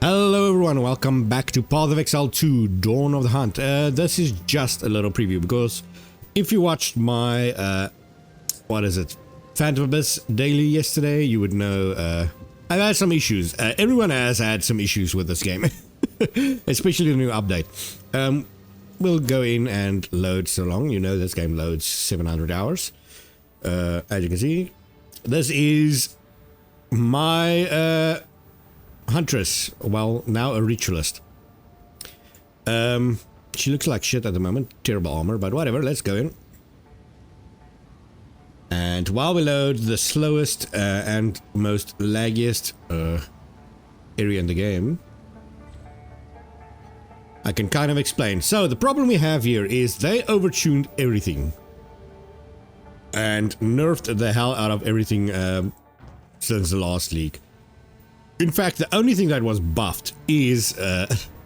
Hello everyone, welcome back to Path of Exile 2, Dawn of the Hunt. This is just a little preview because if you watched my, Phantom Abyss daily yesterday, you would know I've had some issues. Everyone has had some issues with this game, especially the new update. We'll go in and load so long. You know this game loads 700 hours. As you can see, this is my huntress, well, now a ritualist. She looks like shit at the moment, terrible armor, but whatever, let's go in. And while we load the slowest and most laggiest area in the game, I can kind of explain. So the problem we have here is they overtuned everything and nerfed the hell out of everything since the last leak. In fact, the only thing that was buffed is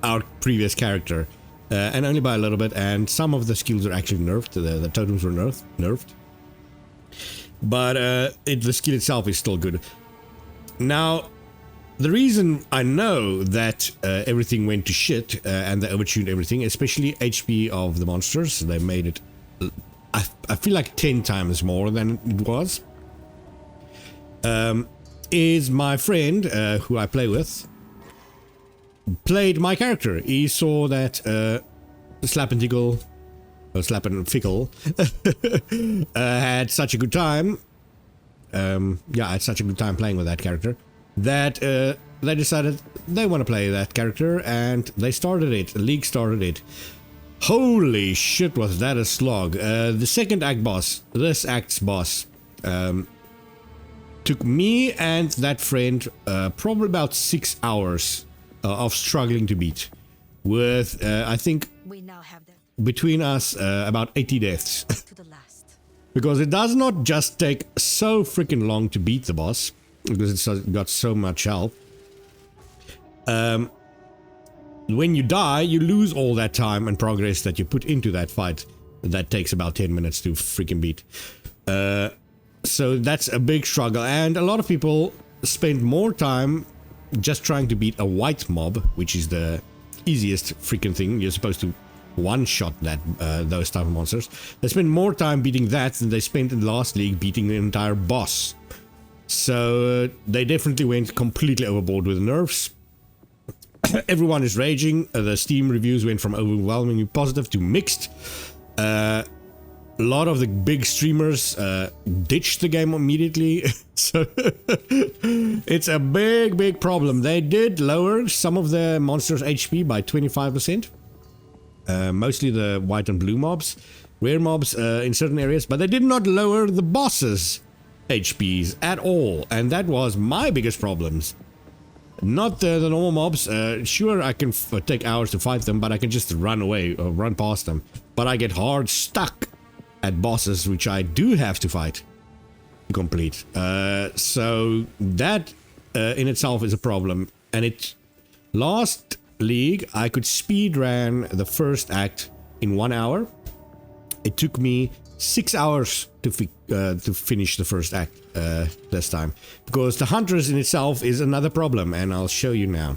our previous character, and only by a little bit, and some of the skills are actually nerfed, the totems were nerfed. But the skill itself is still good. Now, the reason I know that everything went to shit, and they overtuned everything, especially HP of the monsters, they made it, I feel like 10 times more than it was. Is my friend, who I play with, played my character. He saw that Slap and Tickle, or Slap and Fickle, had such a good time. I had such a good time playing with that character that they decided they want to play that character, and they started it. The league started it. Holy shit, was that a slog! The second act boss, this act's boss, took me and that friend probably about 6 hours of struggling to beat, with I think we now have that between us about 80 deaths. to the last. Because it does not just take so freaking long to beat the boss, because it's got so much health. When you die, you lose all that time and progress that you put into that fight. That takes about 10 minutes to freaking beat. So that's a big struggle, and a lot of people spend more time just trying to beat a white mob, which is the easiest freaking thing. You're supposed to one-shot that those type of monsters. They spend more time beating that than they spent in the last league beating the entire boss. So they definitely went completely overboard with the nerfs. Everyone is raging. The Steam reviews went from overwhelmingly positive to mixed. A lot of the big streamers ditched the game immediately, so it's a big problem. They did lower some of the monsters' HP by 25%, mostly the white and blue mobs, rare mobs in certain areas, but they did not lower the bosses' HPs at all, and that was my biggest problems. Not the normal mobs. Sure, I can take hours to fight them, but I can just run away or run past them. But I get hard stuck at bosses, which I do have to fight to complete. So that in itself is a problem. And last league, I could speedrun the first act in 1 hour. It took me 6 hours to finish the first act this time, because the Huntress in itself is another problem, and I'll show you now.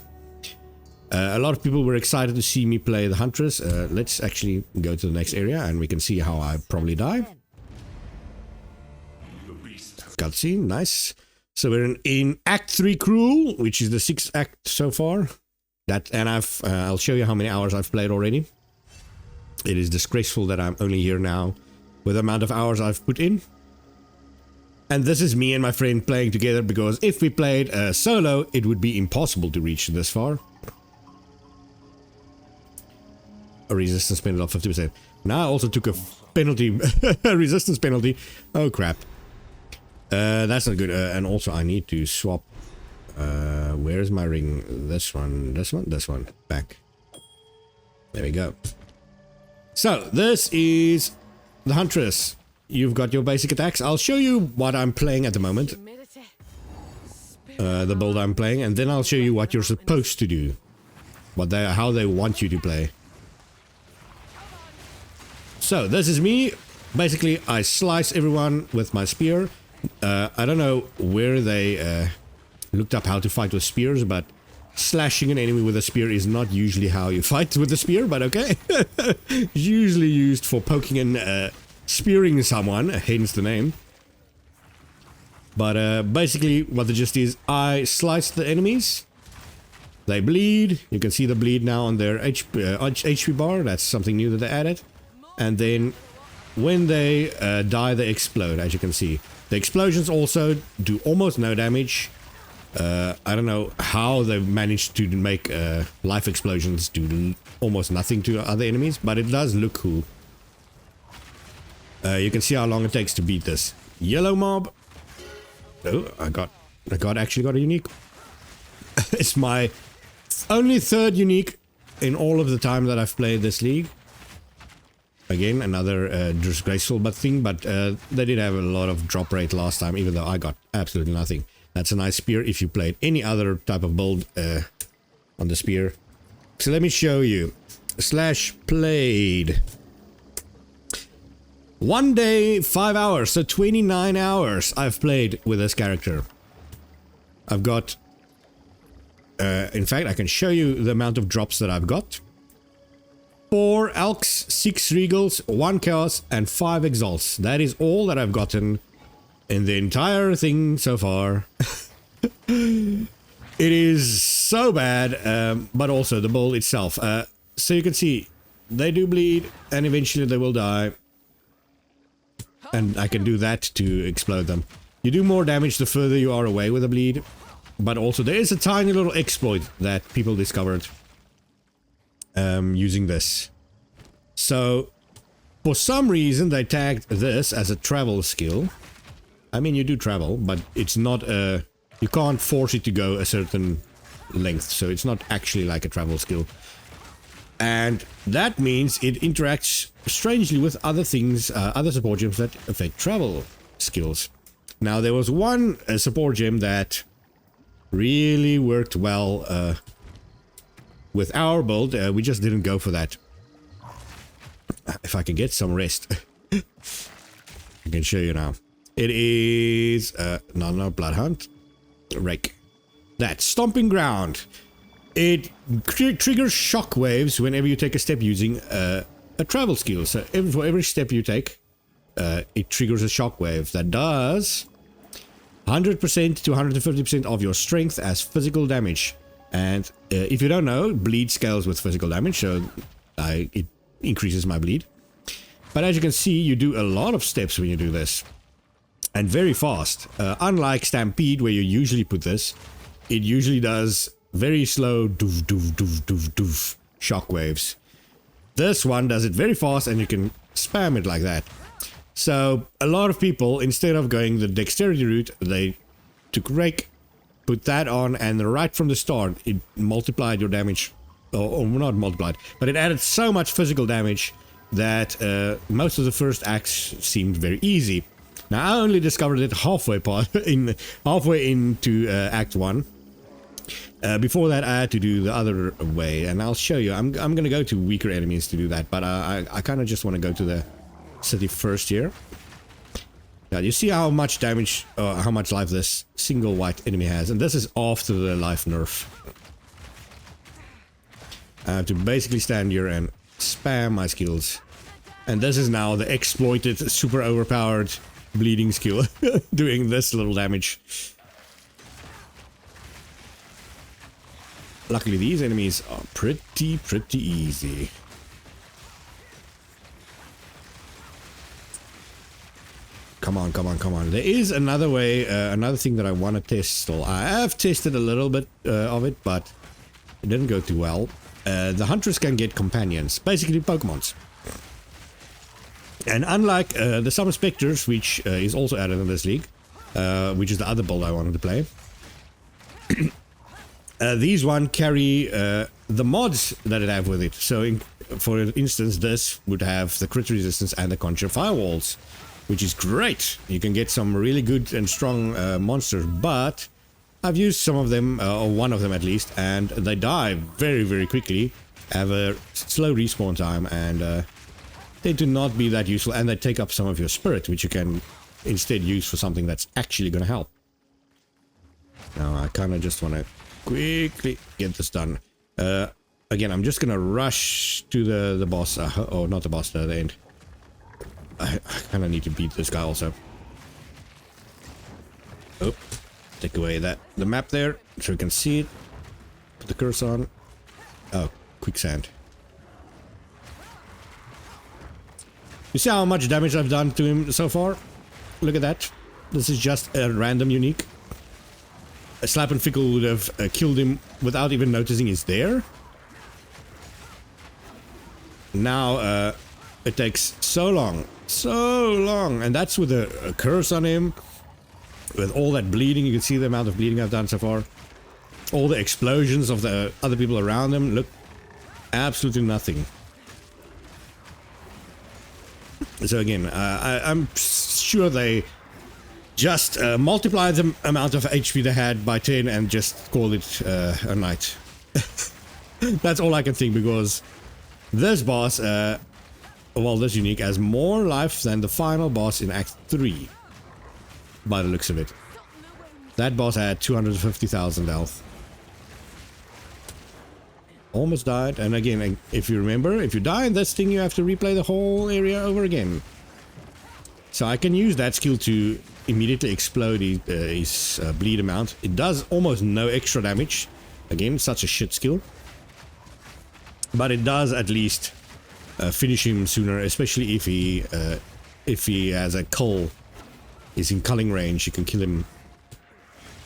A lot of people were excited to see me play the Huntress. Let's actually go to the next area and we can see how I probably die. Cutscene, nice. So we're in Act 3 Cruel, which is the 6th act so far. And I'll show you how many hours I've played already. It is disgraceful that I'm only here now with the amount of hours I've put in. And this is me and my friend playing together, because if we played solo, it would be impossible to reach this far. A resistance penalty of 50%. Now I also took a penalty, a resistance penalty. Oh crap. That's not good. And also I need to swap. Where's my ring? This one, this one, this one. Back. There we go. So this is the Huntress. You've got your basic attacks. I'll show you what I'm playing at the moment. The build I'm playing, and then I'll show you what you're supposed to do. How they want you to play. So this is me. Basically, I slice everyone with my spear. I don't know where they looked up how to fight with spears, but slashing an enemy with a spear is not usually how you fight with a spear, but okay. It's usually used for poking and spearing someone, hence the name. But basically what the gist is, I slice the enemies, they bleed, you can see the bleed now on their HP bar, that's something new that they added. And then when they die, they explode, as you can see. The explosions also do almost no damage. I don't know how they've managed to make life explosions do almost nothing to other enemies, but it does look cool. You can see how long it takes to beat this. Yellow mob. Oh, I actually got a unique. It's my only third unique in all of the time that I've played this league. Again, another disgraceful thing, but they did have a lot of drop rate last time, even though I got absolutely nothing. That's a nice spear if you played any other type of build on the spear. So let me show you. /played. 1 day, 5 hours, so 29 hours I've played with this character. I've got... in fact, I can show you the amount of drops that I've got. 4 Elks, 6 Regals, 1 Chaos, and 5 Exalts. That is all that I've gotten in the entire thing so far. It is so bad, but also the build itself. So you can see, they do bleed, and eventually they will die. And I can do that to explode them. You do more damage the further you are away with the bleed. But also there is a tiny little exploit that people discovered using this. So, for some reason they tagged this as a travel skill. I mean, you do travel, but it's not a... You can't force it to go a certain length, so it's not actually like a travel skill. And that means it interacts strangely with other things, other support gems that affect travel skills. Now, there was one support gem that really worked well with our build. We just didn't go for that. If I can get some rest. I can show you now. It is... no, Bloodhunt. Rake. That's Stomping Ground. It triggers shockwaves whenever you take a step using a travel skill. So for every step you take, it triggers a shockwave that does 100% to 150% of your strength as physical damage. And if you don't know, bleed scales with physical damage, so it increases my bleed. But as you can see, you do a lot of steps when you do this. And very fast. Unlike Stampede, where you usually put this, it usually does very slow doof doof doof doof doof shockwaves. This one does it very fast and you can spam it like that. So a lot of people, instead of going the dexterity route, they took Rake, put that on, and right from the start it multiplied your damage, or not multiplied, but it added so much physical damage that most of the first acts seemed very easy. Now I only discovered it halfway into Act 1. Before that I had to do the other way, and I'll show you. I'm gonna go to weaker enemies to do that, but I kind of just want to go to the city first here. Now you see how much damage, how much life this single white enemy has, and this is after the life nerf. I have to basically stand here and spam my skills, and this is now the exploited, super overpowered bleeding skill, doing this little damage. Luckily these enemies are pretty easy. Come on, come on, come on. There is another way, another thing that I want to test still. I have tested a little bit of it, but it didn't go too well. The hunters can get companions, basically Pokemons. And unlike the Summon Spectres, which is also added in this league, which is the other build I wanted to play, these one carry the mods that it have with it. So, for instance, this would have the crit resistance and the conjure firewalls, which is great. You can get some really good and strong monsters, but I've used some of them, or one of them at least, and they die very quickly, have a slow respawn time, and they do not be that useful, and they take up some of your spirit, which you can instead use for something that's actually going to help. Now I kind of just want to quickly get this done. Again, I'm just gonna rush to the boss. Oh, not the boss, the end. I kind of need to beat this guy also. Oh, take away the map there so we can see it. Put the cursor on. Oh, quicksand. You see how much damage I've done to him so far? Look at that. This is just a random unique. A slap and fickle would have killed him without even noticing he's there. Now, it takes so long, and that's with a curse on him, with all that bleeding. You can see the amount of bleeding I've done so far. All the explosions of the other people around him, look, absolutely nothing. So again, I'm sure they just multiply the amount of HP they had by 10 and just call it a night. That's all I can think, because this boss, well, this unique has more life than the final boss in Act 3, by the looks of it. That boss had 250,000 health. Almost died, and again, if you remember, if you die in this thing, you have to replay the whole area over again. So I can use that skill to immediately explode his bleed amount. It does almost no extra damage. Again, such a shit skill. But it does at least finish him sooner, especially if he has a cull, is in culling range. You can kill him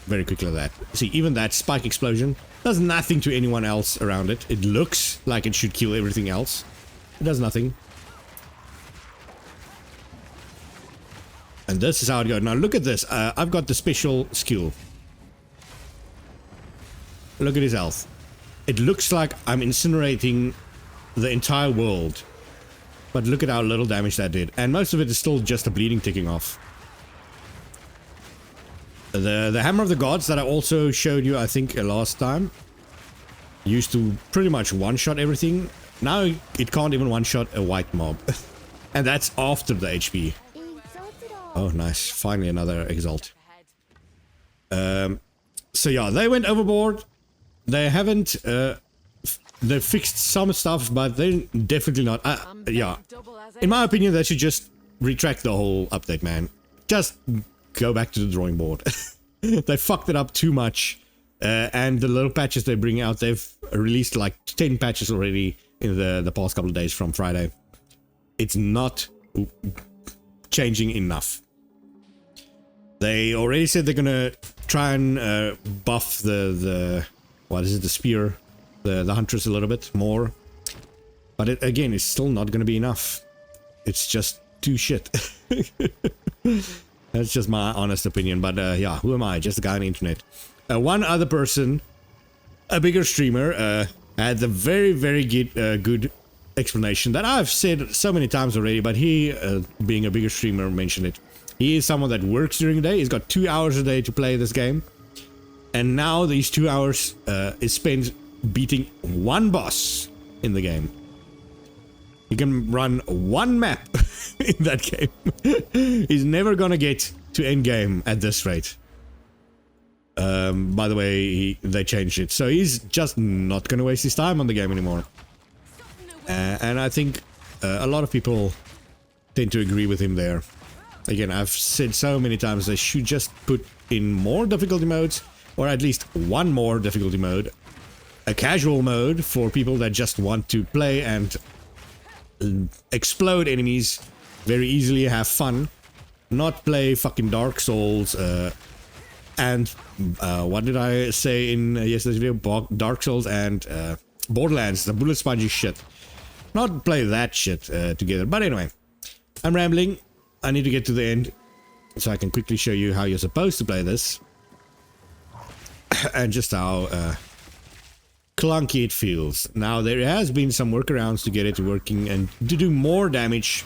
very quickly like that. See, even that spike explosion does nothing to anyone else around it. It looks like it should kill everything else. It does nothing. And this is how it goes. Now look at this. I've got the special skill. Look at his health. It looks like I'm incinerating the entire world. But look at how little damage that did. And most of it is still just the bleeding ticking off. The Hammer of the Gods that I also showed you, I think, last time, used to pretty much one-shot everything. Now it can't even one-shot a white mob. And that's after the HP. Oh, nice. Finally another Exalt. So yeah, they went overboard. They haven't... they fixed some stuff, but they're definitely not... yeah. In my opinion, they should just retract the whole update, man. Just go back to the drawing board. They fucked it up too much. And the little patches they bring out, they've released like 10 patches already in the past couple of days from Friday. It's not changing enough. They already said they're gonna try and buff the what is it, the spear, the huntress a little bit more. But it, again, it's still not gonna be enough. It's just too shit. That's just my honest opinion, but yeah, who am I? Just a guy on the internet. One other person, a bigger streamer, had the very, very good explanation that I've said so many times already, but he, being a bigger streamer, mentioned it. He is someone that works during the day. He's got 2 hours a day to play this game. And now these 2 hours is spent beating one boss in the game. You can run one map in that game. He's never gonna get to end game at this rate. By the way, they changed it. So he's just not gonna waste his time on the game anymore. And I think a lot of people tend to agree with him there. Again, I've said so many times they should just put in more difficulty modes, or at least one more difficulty mode. A casual mode for people that just want to play and explode enemies very easily, have fun. Not play fucking Dark Souls, and what did I say in yesterday's video? Dark Souls and Borderlands, the bullet spongy shit. Not play that shit together. But anyway, I'm rambling. I need to get to the end so I can quickly show you how you're supposed to play this. And just how clunky it feels. Now, there has been some workarounds to get it working and to do more damage.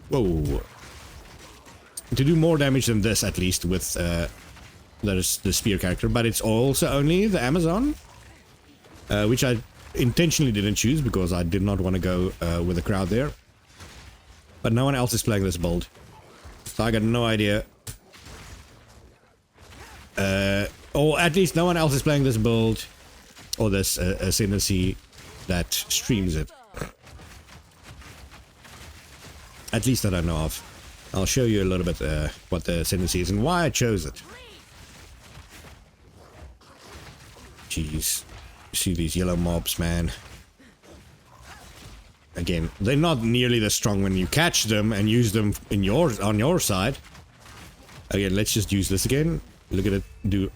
Whoa. To do more damage than this, at least, with the spear character. But it's also only the Amazon, which I intentionally didn't choose because I did not want to go with the crowd there. But no one else is playing this build. So I got no idea Or at least no one else is playing this build or this ascendancy that streams it. At least I don't know of. I'll show you a little bit what the ascendancy is and why I chose it. Jeez. You see these yellow mobs, man. Again, they're not nearly as strong when you catch them and use them in on your side. Again, let's just use this again. Look at it do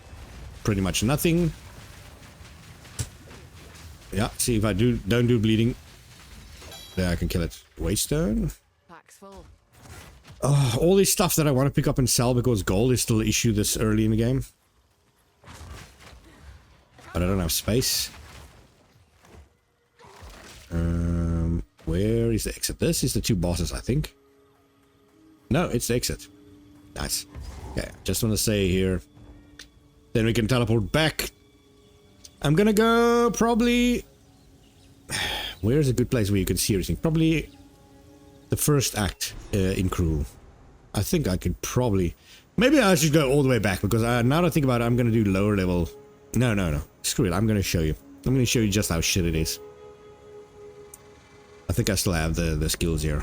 pretty much nothing. Yeah, see if I don't do bleeding. There, I can kill it. Waystone. Oh, all this stuff that I want to pick up and sell because gold is still an issue this early in the game. But I don't have space. Where is the exit? This is the 2 bosses, I think. No, it's the exit. Nice. Okay, just want to say here. Then we can teleport back. I'm gonna go probably... Where's a good place where you can see everything? Probably the first act in Crew. I think I could probably... Maybe I should go all the way back because now that I think about it, I'm gonna do lower level. No. Screw it. I'm gonna show you. I'm gonna show you just how shit it is. I think I still have the skills here.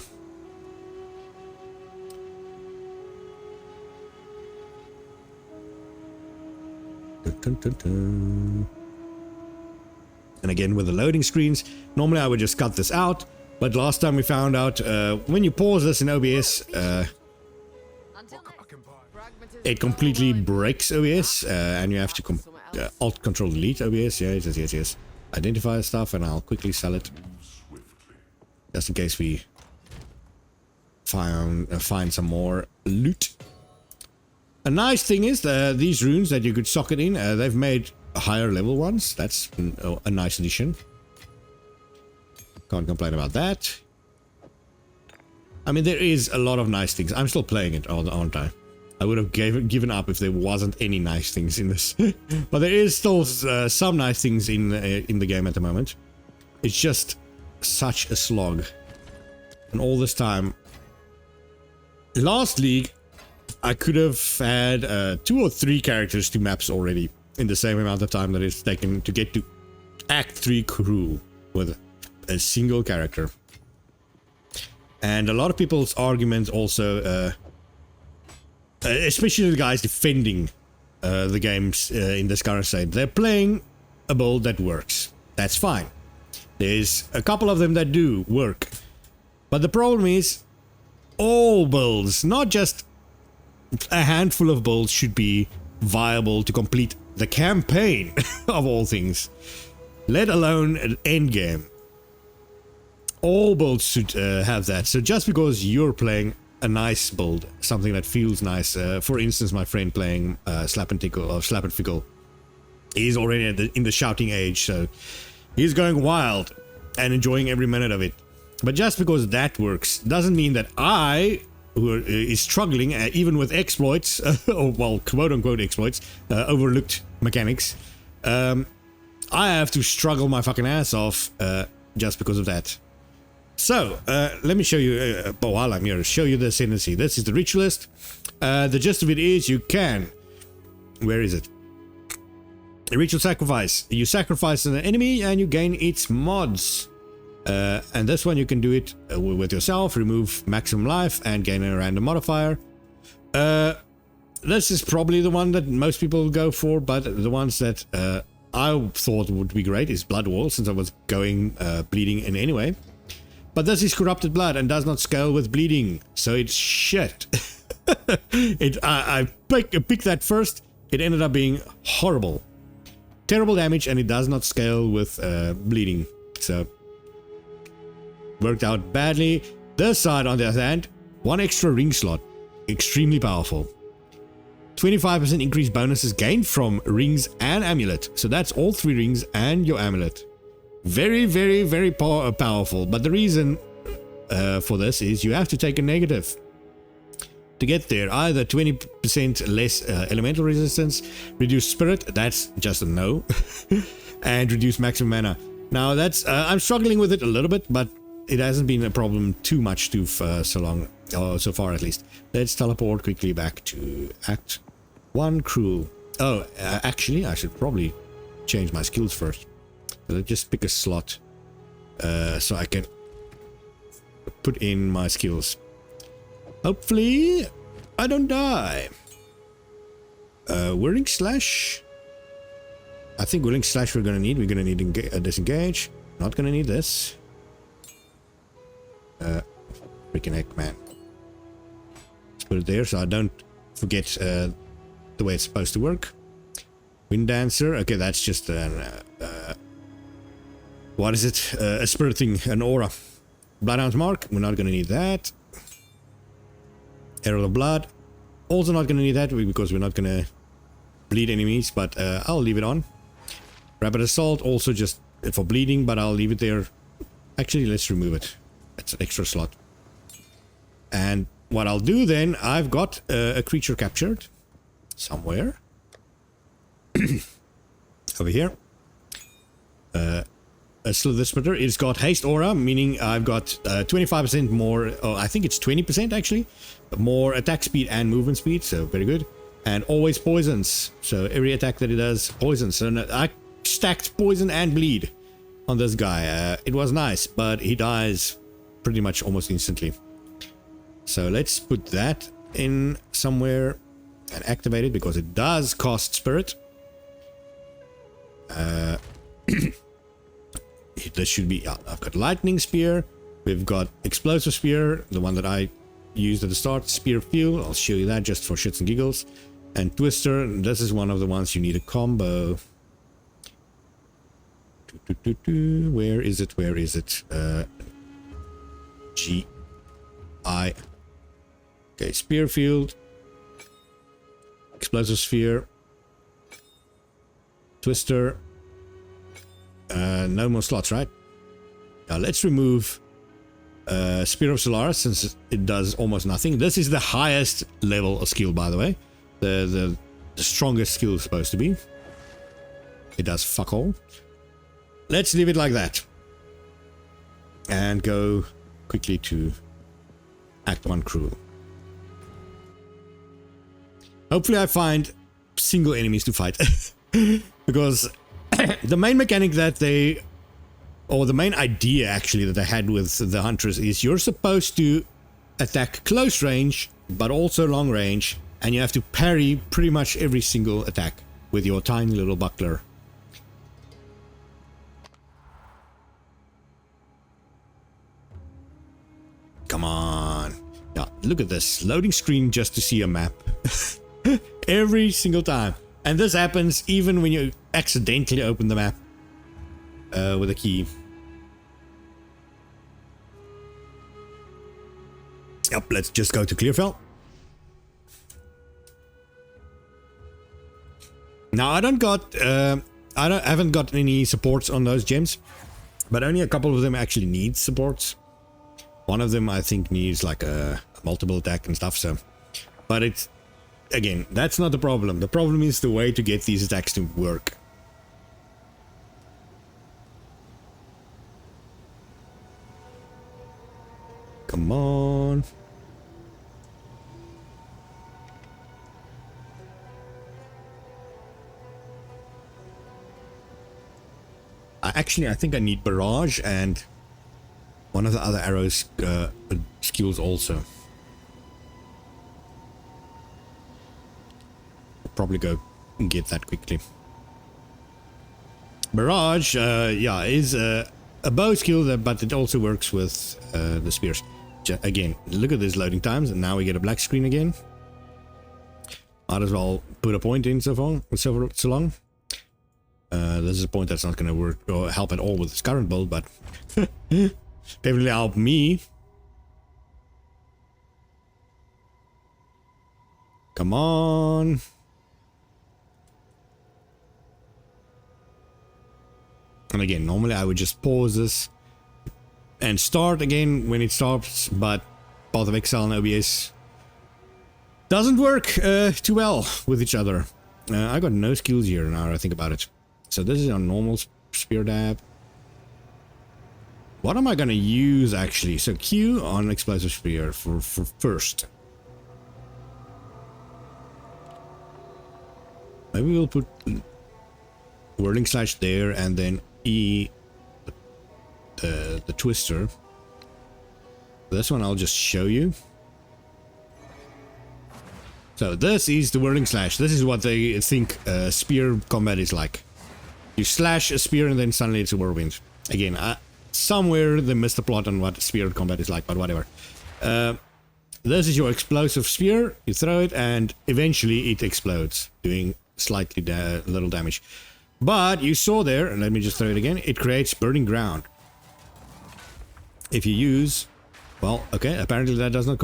And again with the loading screens, normally I would just cut this out, but last time we found out when you pause this in OBS, it completely breaks OBS, and you have to Alt Control Delete OBS. Yes. Identify stuff, and I'll quickly sell it, just in case we find some more loot. A nice thing is these runes that you could socket in, they've made higher level ones. That's a nice addition. Can't complain about that. I mean, there is a lot of nice things. I'm still playing it, aren't I? I would have given up if there wasn't any nice things in this. But there is still some nice things in the game at the moment. It's just such a slog. And all this time... Last league, I could have had 2 or 3 characters to maps already in the same amount of time that it's taken to get to Act 3 Crew with a single character. And a lot of people's arguments also, especially the guys defending the games in this current state, they're playing a build that works. That's fine. There's a couple of them that do work. But the problem is, all builds, not just a handful of builds, should be viable to complete the campaign of all things, let alone an end game. All builds should have that. So just because you're playing a nice build, something that feels nice, for instance, my friend playing Slap and Tickle or Slap and Fickle, he's already in the shouting age, so he's going wild and enjoying every minute of it. But just because that works doesn't mean that I, who is struggling even with exploits, or well, quote-unquote exploits, overlooked mechanics, I have to struggle my fucking ass off just because of that. So, let me show you, while I'm here, show you the ascendancy. This is the ritualist. The gist of it is you can... Where is it? A ritual sacrifice. You sacrifice an enemy and you gain its mods. And this one you can do it with yourself, remove maximum life and gain a random modifier. This is probably the one that most people go for, but the ones that I thought would be great is Blood Wall, since I was going bleeding in anyway. But this is corrupted blood and does not scale with bleeding, so it's shit. I picked that first, it ended up being horrible. Terrible damage, and it does not scale with bleeding, so... worked out badly. This side, on the other hand, 1 extra ring slot. Extremely powerful. 25% increased bonuses gained from rings and amulet. So that's all 3 rings and your amulet. Very, very, very powerful. But the reason for this is you have to take a negative to get there. Either 20% less elemental resistance, reduce spirit, that's just a no, and reduce maximum mana. Now that's, I'm struggling with it a little bit, but it hasn't been a problem too much so far at least. Let's teleport quickly back to Act 1 Crew. Oh, actually, I should probably change my skills first. Let's just pick a slot so I can put in my skills. Hopefully, I don't die. Whirling Slash. I think Whirling Slash we're gonna need. We're gonna need disengage. Not gonna need this. Freaking heck, man. Let's put it there so I don't forget the way it's supposed to work. Wind Dancer. Okay, that's just an what is it? A spirit thing, an aura. Bloodhound's Mark. We're not gonna need that. Arrow of Blood. Also not gonna need that because we're not gonna bleed enemies, but I'll leave it on. Rapid Assault, also just for bleeding, but I'll leave it there. Actually, let's remove it. It's an extra slot. And what I'll do then, I've got a creature captured somewhere. Over here. A Slither Splitter. It's got Haste Aura, meaning I've got 25% more, oh, I think it's 20% actually, more attack speed and movement speed, so very good. And always poisons, so every attack that it does, poisons. So I stacked poison and bleed on this guy. It was nice, but he dies pretty much almost instantly. So let's put that in somewhere and activate it because it does cost spirit. This should be, I've got Lightning Spear, we've got Explosive Spear, the one that I used at the start, Spear Fuel, I'll show you that just for shits and giggles. And Twister, this is one of the ones you need a combo. Where is it? Where is it? G-I. Okay, Spear Field. Explosive Sphere. Twister. No more slots, right? Now let's remove Spear of Solaris since it does almost nothing. This is the highest level of skill, by the way. The strongest skill is supposed to be. It does fuck all. Let's leave it like that. And go quickly to Act 1 Crew. Hopefully I find single enemies to fight. Because the main mechanic that they... or the main idea actually that they had with the Huntress is you're supposed to attack close range, but also long range. And you have to parry pretty much every single attack with your tiny little buckler. Come on. Yeah, look at this. Loading screen just to see a map. Every single time. And this happens even when you accidentally open the map with a key. Yep, let's just go to Clearfell. Now I haven't got any supports on those gems, but only a couple of them actually need supports. One of them I think needs like a multiple attack and stuff, so. But it's, again, that's not the problem. The problem is the way to get these attacks to work. Come on. Actually, I think I need Barrage and one of the other arrows skills also. I'll probably go and get that quickly. Barrage, yeah, is a bow skill, but it also works with the spears. Again, look at these loading times, and now we get a black screen again. Might as well put a point in so long. This is a point that's not going to work or help at all with this current build, but definitely help me. Come on. And again, normally I would just pause this and start again when it stops, but Path of Exile and OBS doesn't work too well with each other. I got no skills here now I think about it. So this is our normal spear dab. What am I gonna use actually? So Q on explosive spear for first. Maybe we'll put whirling slash there and then E the twister. This one I'll just show you. So this is the whirling slash. This is what they think spear combat is like. You slash a spear and then suddenly it's a whirlwind. Again, somewhere they missed the plot on what spear combat is like, but whatever. This is your explosive spear. You throw it and eventually it explodes, doing slightly little damage. But you saw there, and let me just throw it again, it creates burning ground. If you use, well, okay, apparently that does not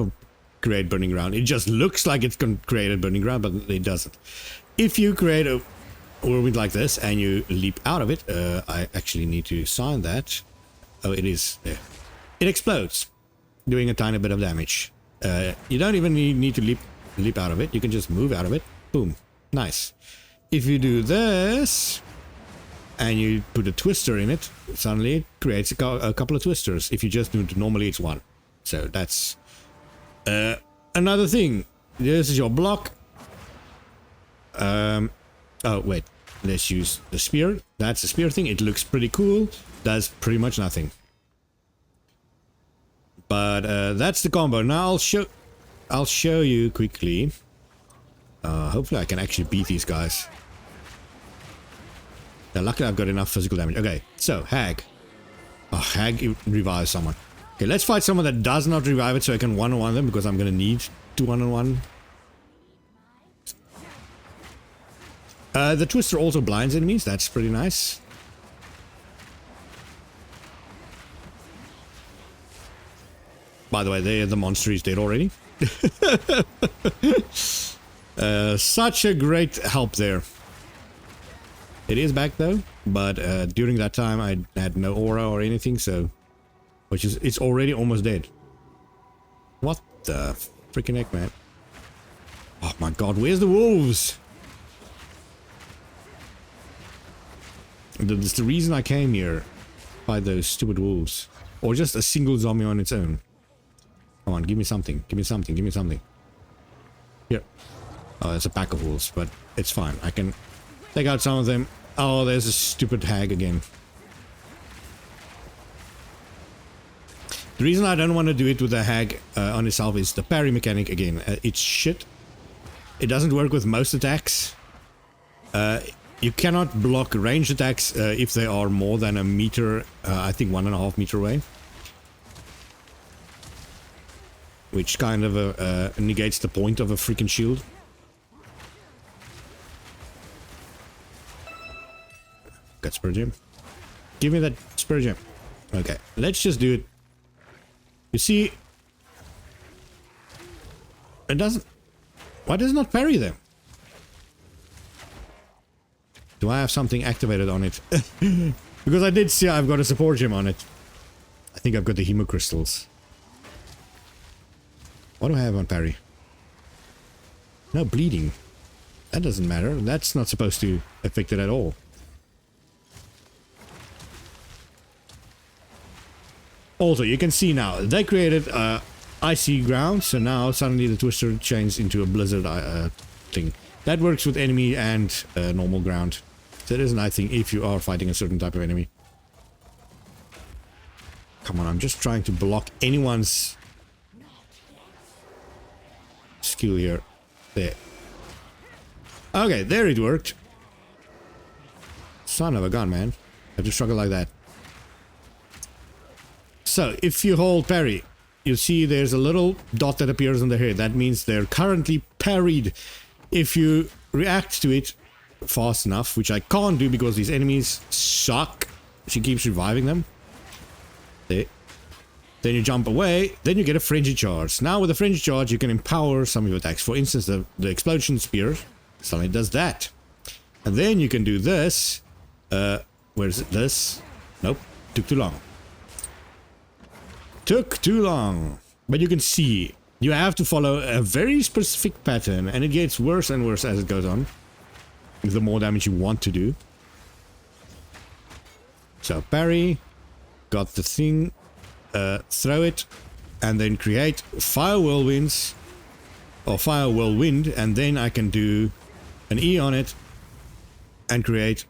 create burning ground. It just looks like it's going to create a burning ground, but it doesn't. If you create a whirlwind like this and you leap out of it, I actually need to sign that. Oh, it is there. It explodes, doing a tiny bit of damage. You don't even need to leap out of it. You can just move out of it. Boom. Nice. If you do this and you put a twister in it, suddenly it creates a couple of twisters. If you just do it normally, it's one. So that's another thing. This is your block. Oh, wait. Let's use the spear. That's the spear thing. It looks pretty cool. Does pretty much nothing. But that's the combo. Now I'll show you quickly. Hopefully I can actually beat these guys. Now, luckily I've got enough physical damage. Okay, so Hag. Oh, Hag revives someone. Okay, let's fight someone that does not revive it so I can one-on-one them, because I'm gonna need to one-on-one. The twister also blinds enemies. That's pretty nice. By the way, the monster is dead already. Such a great help there. It is back though, but during that time I had no aura or anything, so it's already almost dead. What the freaking heck, man? Oh my god, where's the wolves? That's the reason I came here. Fight those stupid wolves. Or just a single zombie on its own. Come on, give me something. Give me something. Give me something. Here. Oh, there's a pack of wolves, but it's fine. I can take out some of them. Oh, there's a stupid hag again. The reason I don't want to do it with the hag on itself is the parry mechanic again. It's shit. It doesn't work with most attacks. You cannot block ranged attacks if they are more than a meter, I think 1.5 meter away. Which kind of negates the point of a freaking shield. Got spur gem. Give me that spur gem. Okay, let's just do it. You see, it doesn't. Why does it not parry them? Do I have something activated on it? Because I did see I've got a support gem on it. I think I've got the hemocrystals. What do I have on parry? No, bleeding. That doesn't matter. That's not supposed to affect it at all. Also, you can see now, they created icy ground, so now suddenly the twister changed into a blizzard thing. That works with enemy and normal ground. So it is a nice thing if you are fighting a certain type of enemy. Come on, I'm just trying to block anyone's skill here. There. Okay, there it worked. Son of a gun, man. I have to struggle like that. So, if you hold parry, you see there's a little dot that appears on the head. That means they're currently parried. If you react to it fast enough, which I can't do because these enemies suck. She keeps reviving them. There. Then you jump away, then you get a frenzy charge. Now with a frenzy charge you can empower some of your attacks. For instance, the explosion spear suddenly does that. And then you can do this. Where's it? This? Nope. Took too long. Took too long. But you can see, you have to follow a very specific pattern, and it gets worse and worse as it goes on. The more damage you want to do. So parry, got the thing, throw it, and then create fire whirlwinds, or fire whirlwind, and then I can do an E on it, and create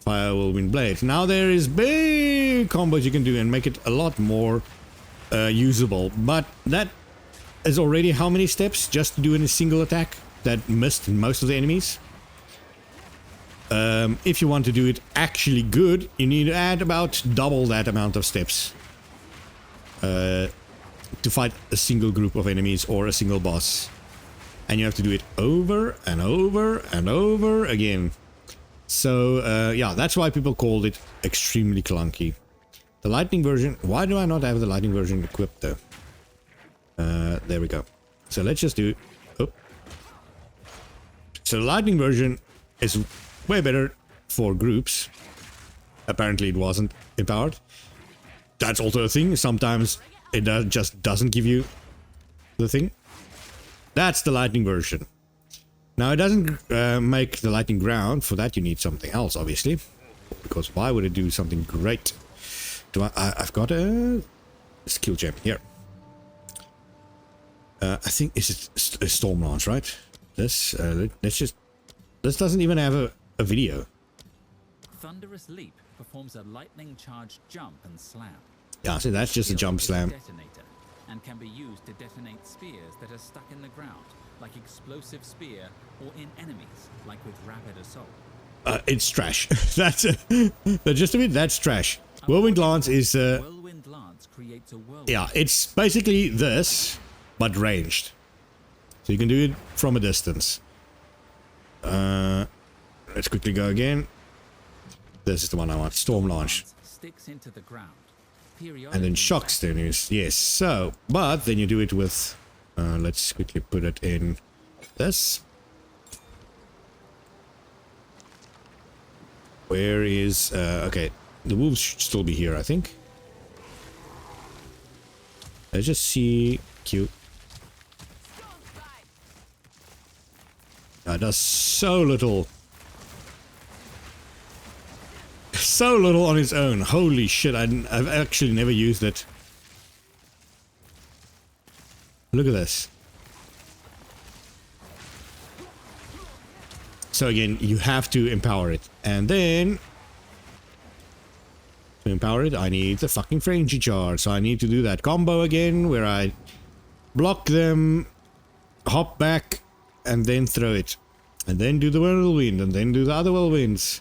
fire whirlwind blades. Now there is big combos you can do and make it a lot more usable, but that is already how many steps just to do in a single attack that missed most of the enemies. If you want to do it actually good, you need to add about double that amount of steps to fight a single group of enemies or a single boss. And you have to do it over and over and over again. So, yeah, that's why people called it extremely clunky. The lightning version... Why do I not have the lightning version equipped, though? There we go. So let's just do... Oh. So the lightning version is way better for groups. Apparently it wasn't empowered. That's also a thing. Sometimes it just doesn't give you the thing. That's the lightning version. Now it doesn't make the lightning ground. For that you need something else, obviously. Because why would it do something great? I've got a skill gem here. I think it's a storm launch, right? This let's just... This doesn't even have a video. Thunderous Leap performs a lightning charged jump and slam. Yeah, so that's just a jump slam. Detonator and can be used to detonate spears that are stuck in the ground, like explosive spear, or in enemies, like with rapid assault. It's trash. That's just a bit. That's trash. Whirlwind Lance is Whirlwind Lance creates a whirlwind. Yeah, it's basically this, but ranged. So you can do it from a distance. Let's quickly go again. This is the one I want. Storm Launch. Sticks into the ground. And then shocks the enemies. Yes, so, but then you do it with... let's quickly put it in this. Where is... okay, the wolves should still be here, I think. Let's just see... Q. It does so little. So little on its own. Holy shit, I've actually never used it. Look at this. So again, you have to empower it. And then... to empower it, I need the fucking frenzy charge. So I need to do that combo again, where I block them, hop back, and then throw it. And then do the whirlwind, and then do the other whirlwinds.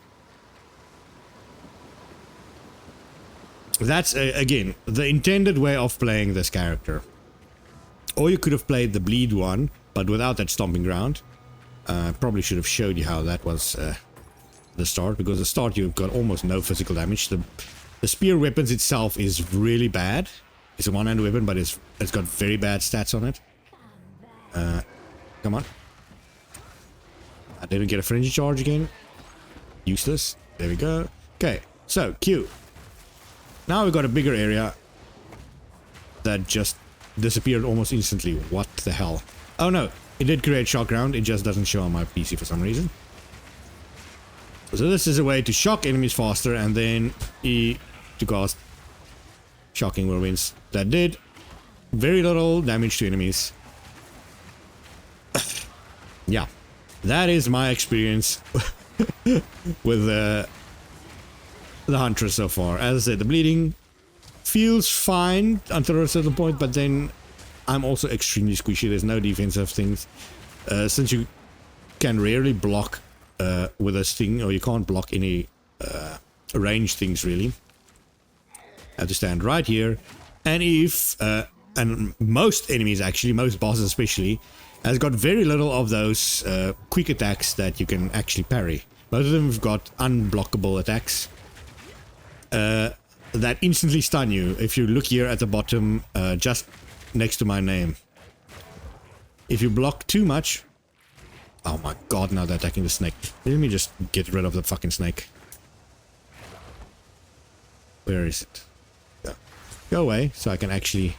That's, again, the intended way of playing this character. Or you could have played the bleed one, but without that stomping ground. Probably should have showed you how that was the start, because the start you've got almost no physical damage. The spear weapons itself is really bad. It's a one-hand weapon, but it's got very bad stats on it. Come on. I didn't get a frenzy charge again. Useless. There we go. Okay, so Q. Now we've got a bigger area that just disappeared almost instantly. What the hell? Oh no, it did create shock ground. It just doesn't show on my PC for some reason. So this is a way to shock enemies faster, and then E to cast shocking whirlwinds. That did very little damage to enemies. Yeah, that is my experience with the Huntress so far. As I said, the bleeding feels fine until a certain point, but then I'm also extremely squishy. There's no defensive things. Since you can rarely block with a sting, or you can't block any range things really. I have to stand right here, and if and most enemies, actually most bosses especially, has got very little of those quick attacks that you can actually parry. Most of them have got unblockable attacks that instantly stun you. If you look here at the bottom, just next to my name, if you block too much... Oh my god, now they're attacking the snake. Let me just get rid of the fucking snake. Where is it? Go away, so I can actually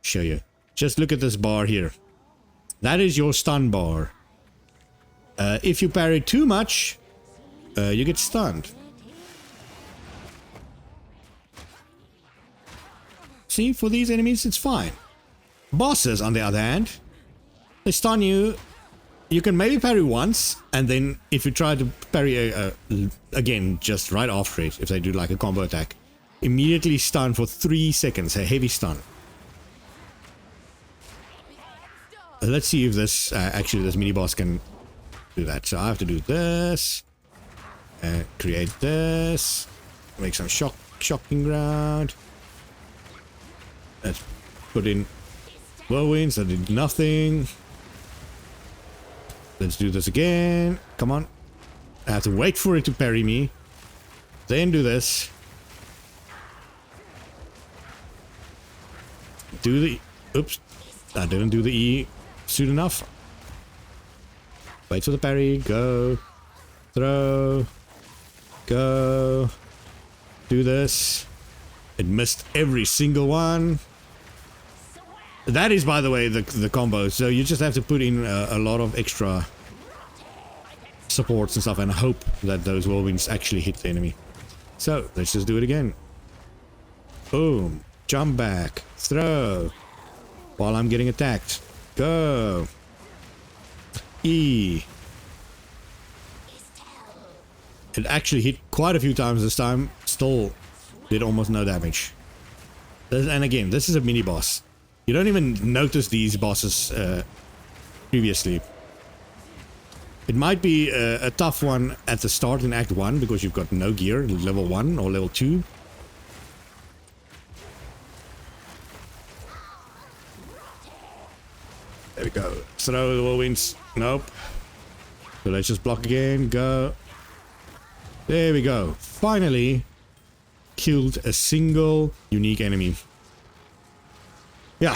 show you. Just look at this bar here. That is your stun bar. If you parry too much, you get stunned. See, for these enemies, it's fine. Bosses, on the other hand, they stun you you can maybe parry once, and then if you try to parry again, just right after it, if they do like a combo attack, immediately stun for 3 seconds, a heavy stun. Let's see if this, actually this mini boss can do that. So I have to do this, create this, make some shocking ground. Let's put in whirlwinds, that did nothing. Let's do this again. Come on. I have to wait for it to parry me. Then do this. Do the... Oops. I didn't do the E soon enough. Wait for the parry. Go. Throw. Go. Do this. It missed every single one. That is, by the way, the combo. So you just have to put in a lot of extra supports and stuff and hope that those whirlwinds actually hit the enemy. So let's just do it again. Boom. Jump back. Throw. While I'm getting attacked. Go. E. It actually hit quite a few times this time. Still did almost no damage. And again, this is a mini boss. You don't even notice these bosses previously. It might be a tough one at the start in Act 1 because you've got no gear, level 1 or level 2. There we go. Throw the whirlwinds. Nope. So let's just block again. Go. There we go. Finally killed a single unique enemy. Yeah.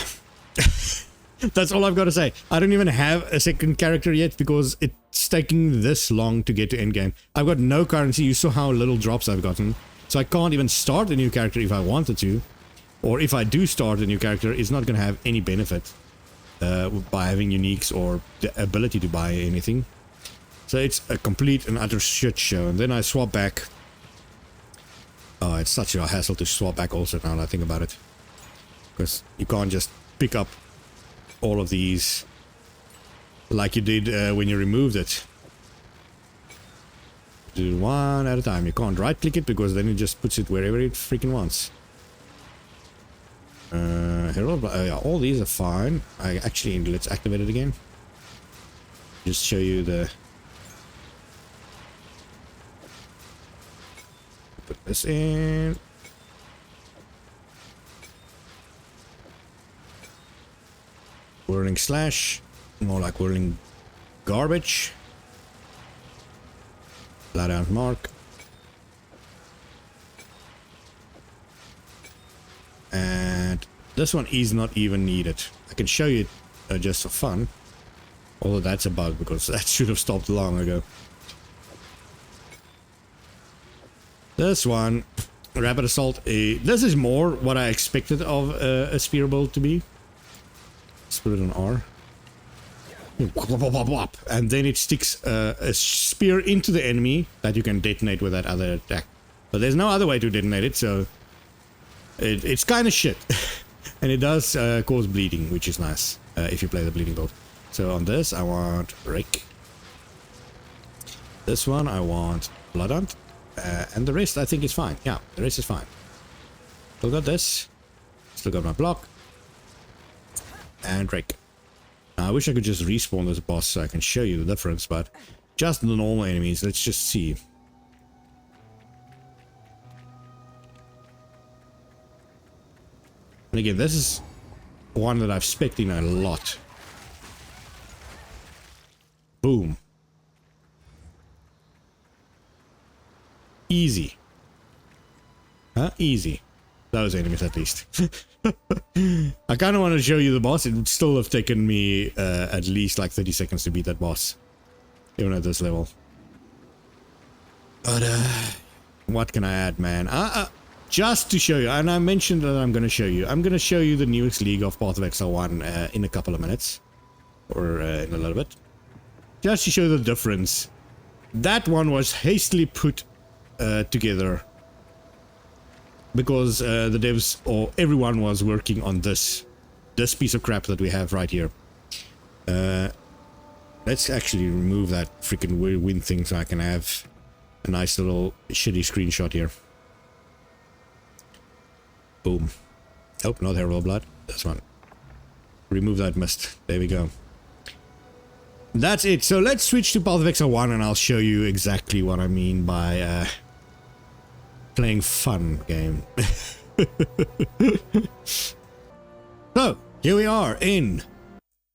That's all I've got to say. I don't even have a second character yet because it's taking this long to get to endgame. I've got no currency. You saw how little drops I've gotten. So I can't even start a new character if I wanted to. Or if I do start a new character, it's not going to have any benefit by having uniques or the ability to buy anything. So it's a complete and utter shit show. And then I swap back. Oh, it's such a hassle to swap back also now that I think about it. Because you can't just pick up all of these like you did when you removed it. Do one at a time. You can't right click it because then it just puts it wherever it freaking wants. Herald, yeah, all these are fine. Let's activate it again. Just show you the... Put this in. Whirling slash, more like whirling garbage. Flat out mark. And this one is not even needed. I can show you it just for fun. Although that's a bug because that should have stopped long ago. This one, rapid assault. This is more what I expected of a spear bolt to be. Let's put it on R. And then it sticks a spear into the enemy that you can detonate with that other attack. But there's no other way to detonate it, so it's kind of shit. And it does cause bleeding, which is nice if you play the bleeding bolt. So on this, I want Rake. This one, I want BluntDunner. And the rest, I think, is fine. Yeah, the rest is fine. Still got this. Still got my block. And Rake. Now, I wish I could just respawn this boss so I can show you the difference, but just the normal enemies, let's just see. And again, this is one that I've spec'd in a lot. Boom. Easy. Huh? Easy. Those enemies, at least. I kind of want to show you the boss. It would still have taken me at least like 30 seconds to beat that boss. Even at this level. But, what can I add, man? Just to show you, and I mentioned that I'm going to show you. I'm going to show you the newest League of Path of Exile 1 in a couple of minutes. Or in a little bit. Just to show the difference. That one was hastily put together. Because the devs, or everyone was working on this piece of crap that we have right here. Let's actually remove that freaking weird wind thing so I can have a nice little shitty screenshot here. Boom. Oh, not Herald Blood. This one. Remove that mist. There we go. That's it. So let's switch to Path of Exile 1 and I'll show you exactly what I mean by playing fun game. So, here we are in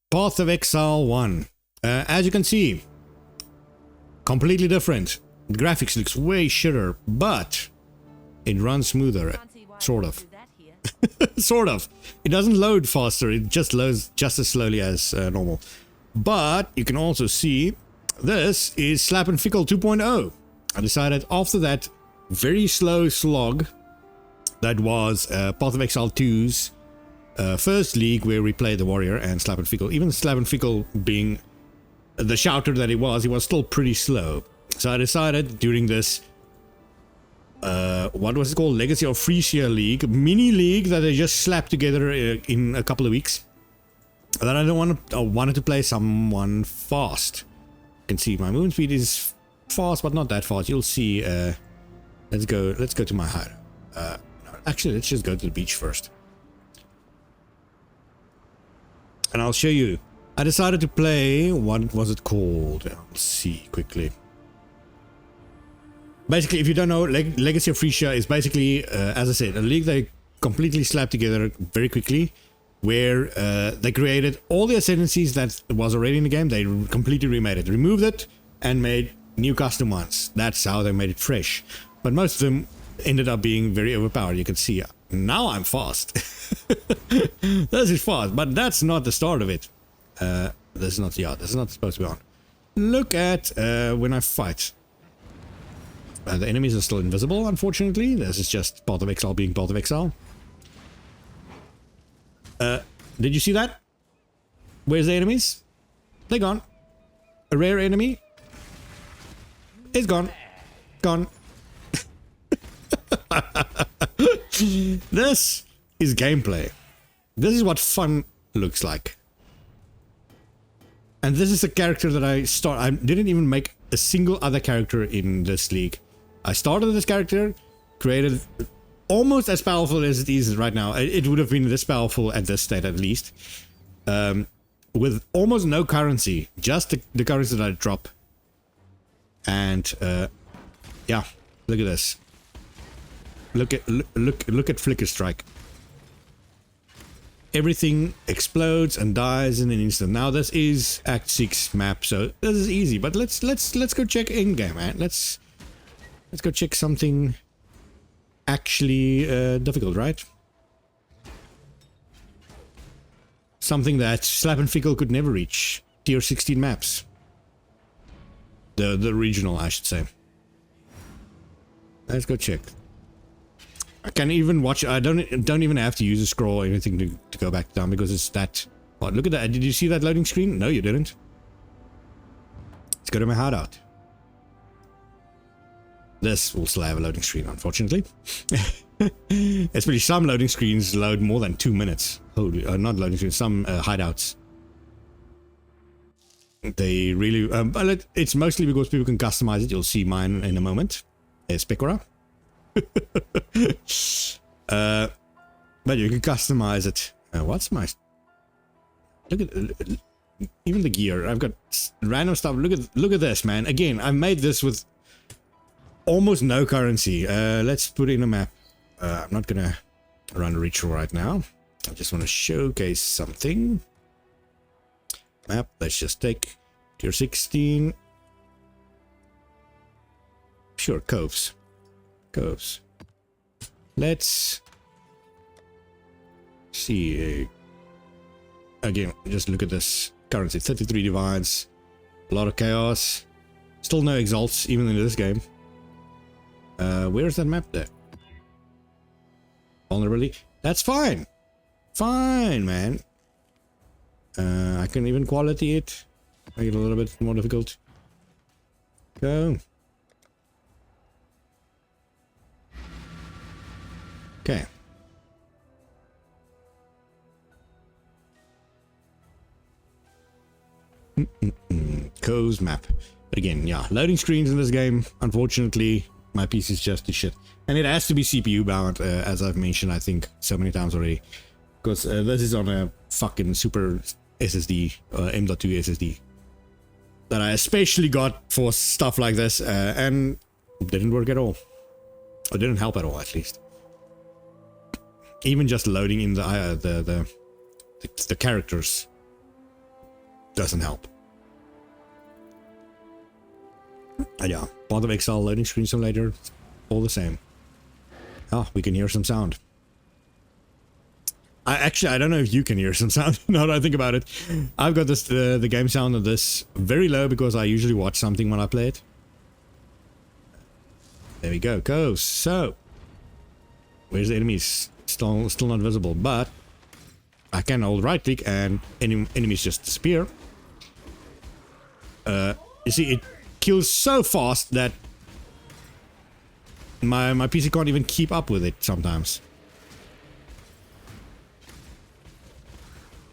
Path of Exile 1. As you can see, completely different. The graphics looks way shitter, but it runs smoother. Sort of. Sort of. It doesn't load faster, it just loads just as slowly as normal. But you can also see this is Slap and Fickle 2.0. I decided after that very slow slog that was Path of Exile 2's first league where we played the warrior and Slap and Fickle. Even Slap and Fickle being the shouter that he was still pretty slow. So I decided during this what was it called? Legacy of Frisia League, mini league that they just slapped together in a couple of weeks. That I wanted to play someone fast. You can see my movement speed is fast, but not that fast. You'll see. Let's go to my hide. No, actually, let's just go to the beach first, and I'll show you. I decided to play. What was it called? I'll see quickly. Basically, if you don't know, Legacy of Frisia is basically, as I said, a league they completely slapped together very quickly, where they created all the ascendancies that was already in the game. They completely remade it, removed it, and made new custom ones. That's how they made it fresh. But most of them ended up being very overpowered. You can see, now I'm fast. This is fast, but that's not the start of it. This is not supposed to be on. Look at when I fight. The enemies are still invisible, unfortunately. This is just Path of Exile being Path of Exile. Did you see that? Where's the enemies? They're gone. A rare enemy is gone. Gone. This is gameplay. This is what fun looks like. And this is a character that I didn't even make a single other character in this league. I started this character, created almost as powerful as it is right now. It would have been this powerful at this state at least. With almost no currency, just the currency that I drop. And yeah, look at this. Look at Flicker Strike. Everything explodes and dies in an instant. Now this is Act 6 map, so this is easy. But let's go check in game, man. Let's go check something actually difficult, right? Something that Slap and Fickle could never reach. Tier 16 maps. The regional, I should say. Let's go check. I can even watch. I don't even have to use a scroll or anything to go back down because it's that. Oh, look at that! Did you see that loading screen? No, you didn't. Let's go to my hideout. This will still have a loading screen, unfortunately. Especially some loading screens load more than 2 minutes. Holy, not loading screens. Some hideouts. They really. But it's mostly because people can customize it. You'll see mine in a moment. It's Pecora. But you can customize it. What's my... Look at even the gear. I've got random stuff. Look at this, man. Again, I made this with almost no currency. Let's put in a map. I'm not gonna run a ritual right now. I just want to showcase something. Map. Let's just take tier 16. Sure, coves. Let's see. Again, just look at this currency. 33 divines, a lot of chaos, still no exalts even in this game. Where's that map there? Vulnerability. That's fine, man. I can even quality it, make it a little bit more difficult. Go. Okay. Coast map. But again, yeah, loading screens in this game, unfortunately, my PC is just too shit. And it has to be CPU bound, as I've mentioned, I think, so many times already. Because this is on a fucking super SSD, M.2 SSD. That I especially got for stuff like this, and it didn't work at all. Or didn't help at all, at least. Even just loading in the characters doesn't help. And yeah, Path of Exile loading screen simulator, all the same. Oh, we can hear some sound. I don't know if you can hear some sound. Now that I think about it, I've got this the game sound of this very low because I usually watch something when I play it. There we go. So, where's the enemies? Still not visible, but I can hold right click and enemies just disappear. You see, it kills so fast that my PC can't even keep up with it sometimes.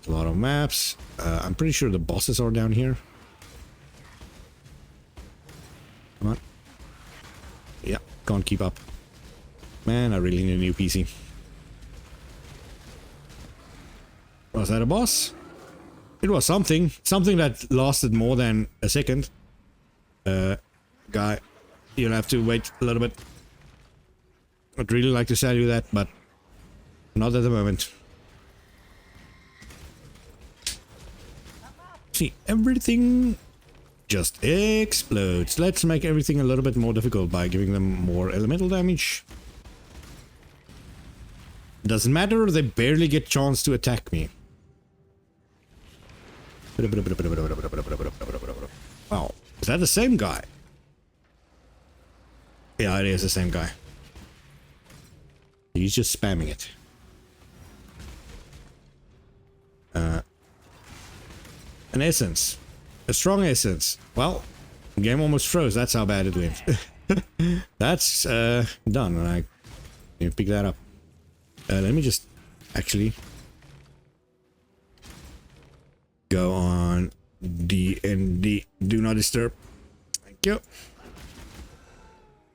A lot of maps. I'm pretty sure the bosses are down here. Come on. Yeah, can't keep up. Man, I really need a new PC. Was that a boss? It was something. Something that lasted more than a second. Guy, you'll have to wait a little bit. I'd really like to tell you that, but not at the moment. See, everything just explodes. Let's make everything a little bit more difficult by giving them more elemental damage. Doesn't matter, they barely get chance to attack me. Wow, is that the same guy? Yeah, it is the same guy. He's just spamming it. An essence. A strong essence. Well, the game almost froze. That's how bad it went. That's done. And I can pick that up. Let me just actually go on DND. Do not disturb. Thank you.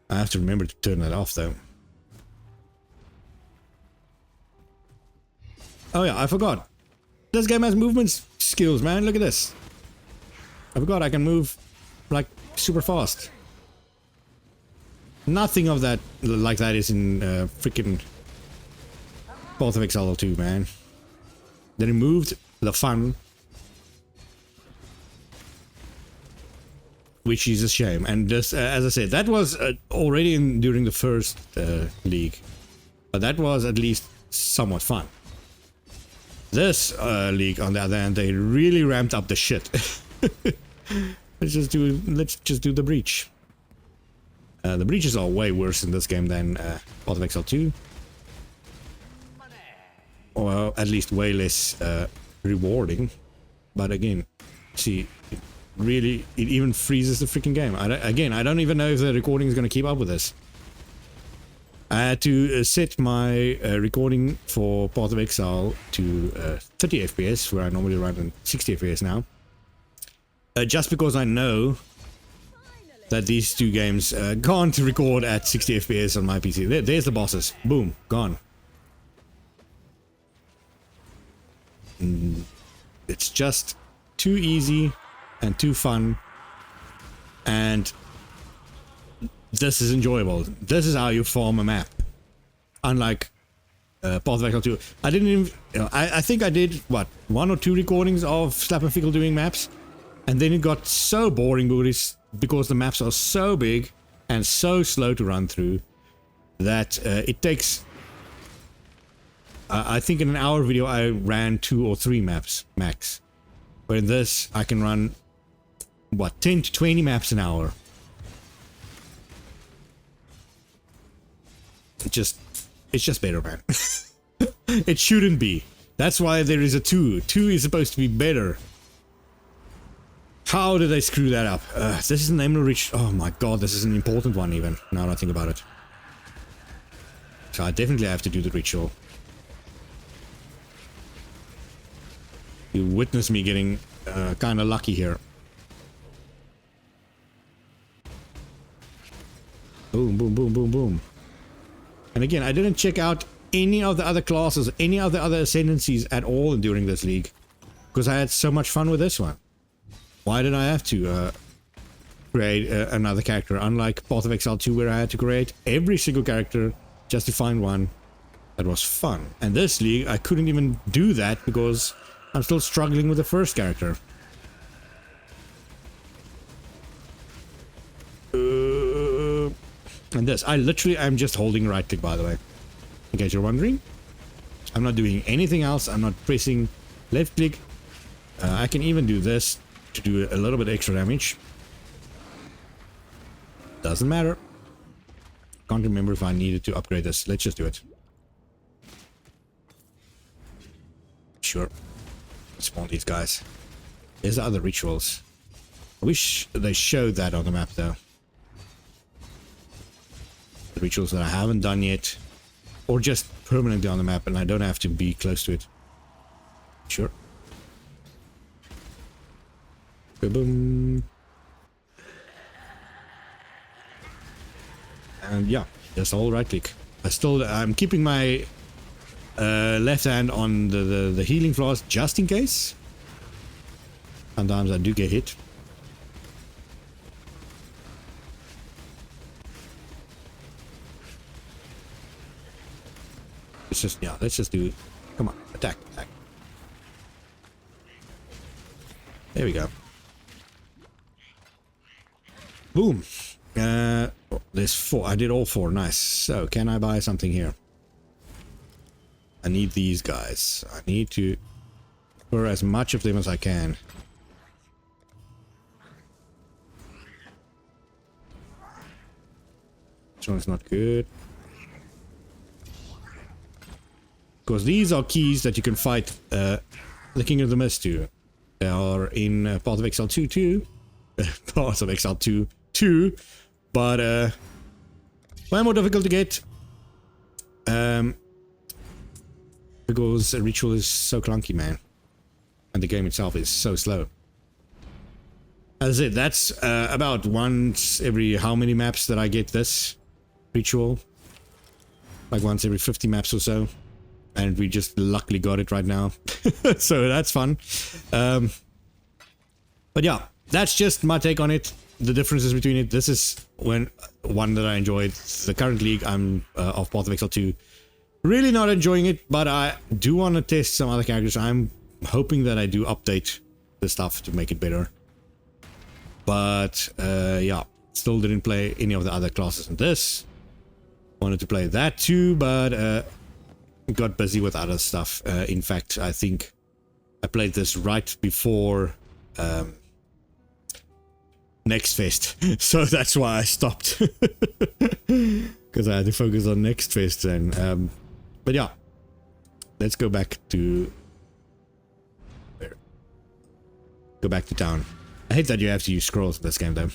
I have to remember to turn that off though. Oh yeah, I forgot. This game has movement skills, man. Look at this. I forgot I can move like super fast. Nothing of that like that is in freaking Path of Exile 2, man. They removed the fun, which is a shame. And just as I said, that was already during the first league, but that was at least somewhat fun. This league, on the other hand, they really ramped up the shit. let's just do the breach. The breaches are way worse in this game than Path of Exile 2. Or at least way less rewarding. But again, see, it even freezes the freaking game. I don't even know if the recording is going to keep up with this. I had to set my recording for Path of Exile to 30 FPS, where I normally run in 60 FPS now. Just because I know that these two games can't record at 60 FPS on my PC. There's the bosses. Boom. Gone. It's just too easy and too fun. And this is enjoyable. This is how you form a map. Unlike Path of Exile 2. I didn't even... I think I did, what, 1 or 2 recordings of Slap and Fickle doing maps. And then it got so boring because the maps are so big and so slow to run through that it takes... I think in an hour video I ran 2 or 3 maps max. But in this I can run, what, 10 to 20 maps an hour. It's just better, man. It shouldn't be. That's why there is a 2. 2 is supposed to be better. How did I screw that up? This is an emerald reach. Oh my god, this is an important one even, now that I think about it. So I definitely have to do the ritual. You witness me getting kind of lucky here. Boom, boom, boom, boom, boom. And again, I didn't check out any of the other classes, any of the other ascendancies at all during this league. Because I had so much fun with this one. Why did I have to create another character? Unlike Path of Exile 2, where I had to create every single character just to find one that was fun. And this league, I couldn't even do that because I'm still struggling with the first character. And this, I'm just holding right click, by the way. In case you're wondering. I'm not doing anything else. I'm not pressing left click. I can even do this to do a little bit extra damage. Doesn't matter. Can't remember if I needed to upgrade this. Let's just do it. Sure. Spawn these guys. There's the other rituals. I wish they showed that on the map though. The rituals that I haven't done yet. Or just permanently on the map and I don't have to be close to it. Sure. Boom. And yeah, just all right click. I'm keeping my left hand on the healing flask just in case. Sometimes I do get hit. Let's just do it. Come on, attack. There we go. Boom. There's 4. I did all 4. Nice. So, can I buy something here? I need these guys. I need to for as much of them as I can. This one's not good. Because these are keys that you can fight the King of the Mist to. They are in Path of Exile 2 too. Path of Exile 2 too. But way more difficult to get. Because a ritual is so clunky, man. And the game itself is so slow. As it, that's about once every how many maps that I get this ritual. Like once every 50 maps or so. And we just luckily got it right now. So that's fun. But yeah, that's just my take on it. The differences between it. This is one that I enjoyed. The current league I'm of Path of Exile 2. Really not enjoying it, but I do want to test some other characters. I'm hoping that I do update the stuff to make it better. But yeah, still didn't play any of the other classes in this. Wanted to play that too, but got busy with other stuff. In fact, I think I played this right before Next Fest, so that's why I stopped. Because I had to focus on Next Fest then. But yeah, let's go back to town. I hate that you have to use scrolls in this game though.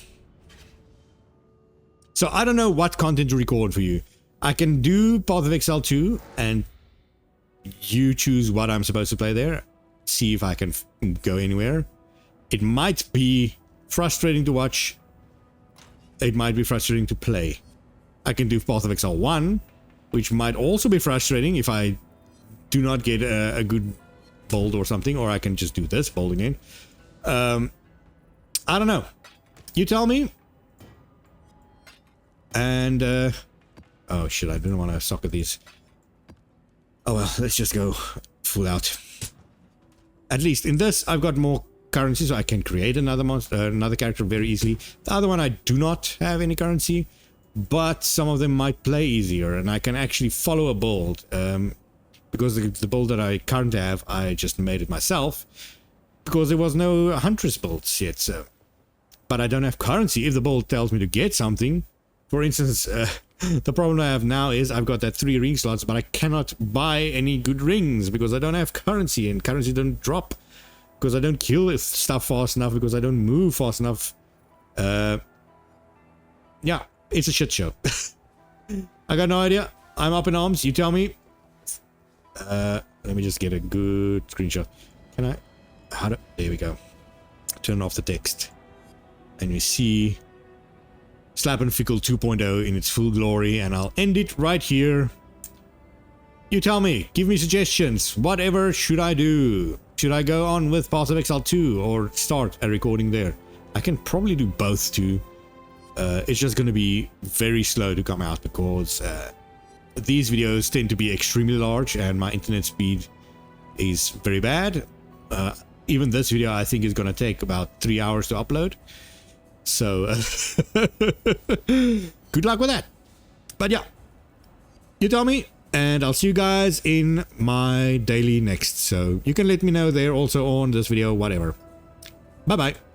So I don't know what content to record for you. I can do Path of Exile 2 and you choose what I'm supposed to play there. See if I can go anywhere. It might be frustrating to watch. It might be frustrating to play. I can do Path of Exile 1, which might also be frustrating if I do not get a good build or something. Or I can just do this build again. I don't know. You tell me. And, oh shit, I didn't want to socket these. Oh well, let's just go full out. At least in this, I've got more currency, so I can create another another character very easily. The other one, I do not have any currency, but some of them might play easier, and I can actually follow a build. Because the build that I currently have, I just made it myself, because there was no Huntress builds yet, so. But I don't have currency if the build tells me to get something. For instance, the problem I have now is I've got that 3 ring slots, but I cannot buy any good rings because I don't have currency, and currency don't drop because I don't kill stuff fast enough, because I don't move fast enough. Yeah, it's a shit show. I got no idea. I'm up in arms. You tell me. Let me just get a good screenshot. Can I? There we go. Turn off the text. And we see Slap and Fickle 2.0 in its full glory, and I'll end it right here. You tell me, give me suggestions. Whatever should I do? Should I go on with Path of Exile 2 or start a recording there? I can probably do both too. It's just going to be very slow to come out because these videos tend to be extremely large and my internet speed is very bad. Even this video I think is going to take about 3 hours to upload. So good luck with that. But yeah, you tell me. And I'll see you guys in my daily next. So you can let me know there also on this video, whatever. Bye bye.